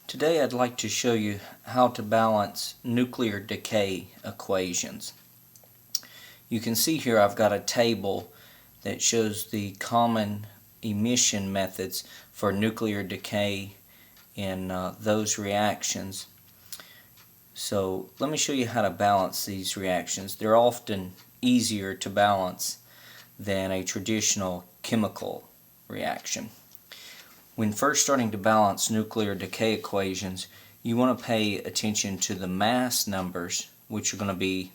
Today I'd like to show you how to balance nuclear decay equations. You can see here I've got a table that shows the common emission methods for nuclear decay in those reactions. So let me show you how to balance these reactions. They're often easier to balance than a traditional chemical reaction. When first starting to balance nuclear decay equations, you want to pay attention to the mass numbers, which are going to be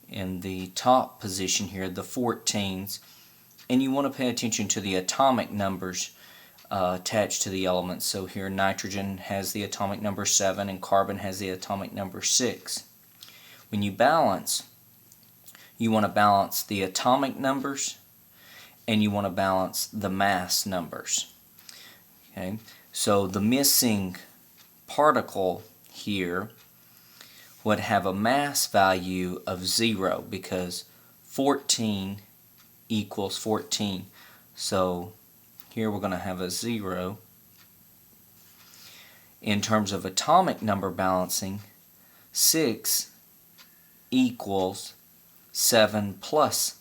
in the top position here, the 14s, and you want to pay attention to the atomic numbers attached to the elements. So here nitrogen has the atomic number 7 and carbon has the atomic number 6. When you balance, you want to balance the atomic numbers and you want to balance the mass numbers. Okay, so the missing particle here would have a mass value of 0 because 14 equals 14. So here we're going to have a 0. In terms of atomic number balancing, 6 equals 7 plus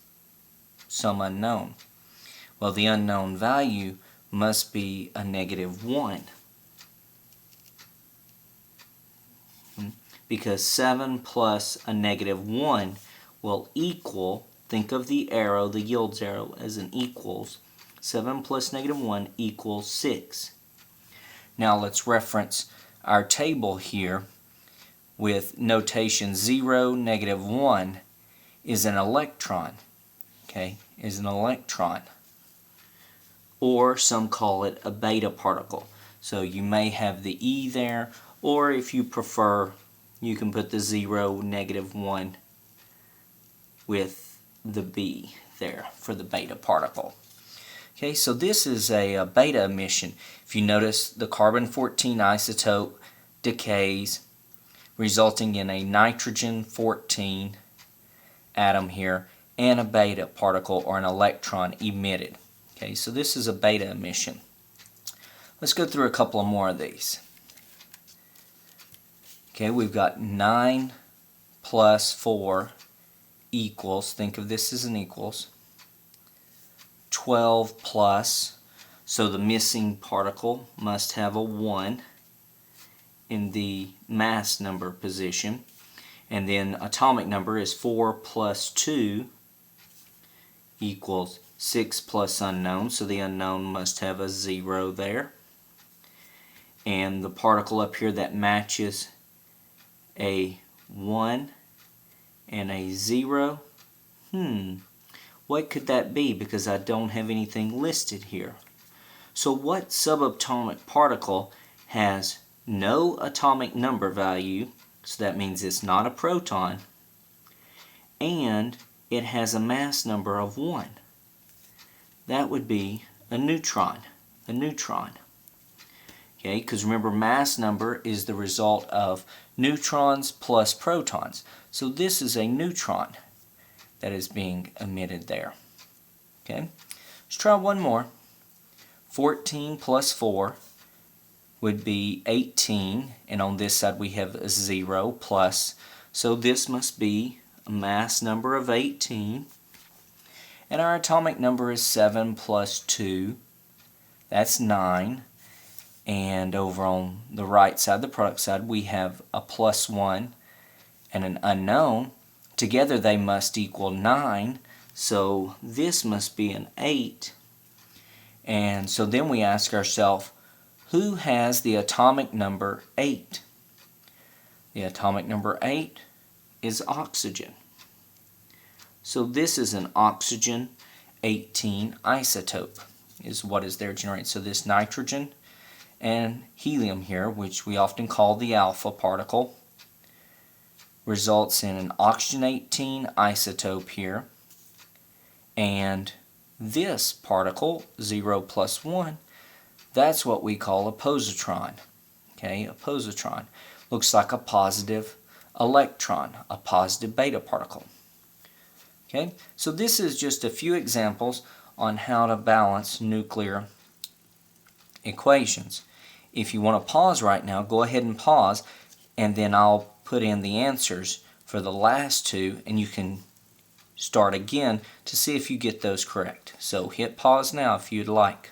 some unknown. Well, the unknown value must be a -1 because 7 plus a -1 will equal, think of the arrow, the yields arrow, as an equals. 7 plus -1 equals 6. Now let's reference our table here with notation 0, -1 is an electron. Okay, is an electron. Or some call it a beta particle. So you may have the E there, or if you prefer, you can put the 0, -1 with the B there for the beta particle. Okay, so this is a beta emission. If you notice, the carbon-14 isotope decays, resulting in a nitrogen-14 atom here and a beta particle or an electron emitted. Okay, so this is a beta emission. Let's go through a couple of more of these. Okay, we've got 9 plus 4 equals, think of this as an equals, 12 plus, so the missing particle must have a 1 in the mass number position. And then atomic number is 4 plus 2 equals 6 plus unknown, so the unknown must have a 0 there. And the particle up here that matches a 1 and a 0, what could that be? Because I don't have anything listed here. So what subatomic particle has no atomic number value, so that means it's not a proton, and it has a mass number of 1? That would be a neutron. A neutron. Okay, because remember, mass number is the result of neutrons plus protons. So this is a neutron that is being emitted there. Okay, let's try one more. 14 plus 4 would be 18, and on this side we have a 0 plus. So this must be a mass number of 18. And our atomic number is 7 plus 2. That's 9. And over on the right side, the product side, we have a plus 1 and an unknown. Together they must equal 9. So this must be an 8. And so then we ask ourselves, who has the atomic number 8? The atomic number 8 is oxygen. So this is an oxygen 18 isotope is what is there generated. So this nitrogen and helium here, which we often call the alpha particle, results in an oxygen 18 isotope here. And this particle, 0 plus 1, that's what we call a positron. Okay, a positron. Looks like a positive electron, a positive beta particle. Okay, so this is just a few examples on how to balance nuclear equations. if you want to pause right now, go ahead and pause, and then I'll put in the answers for the last two, and you can start again to see if you get those correct. So hit pause now if you'd like.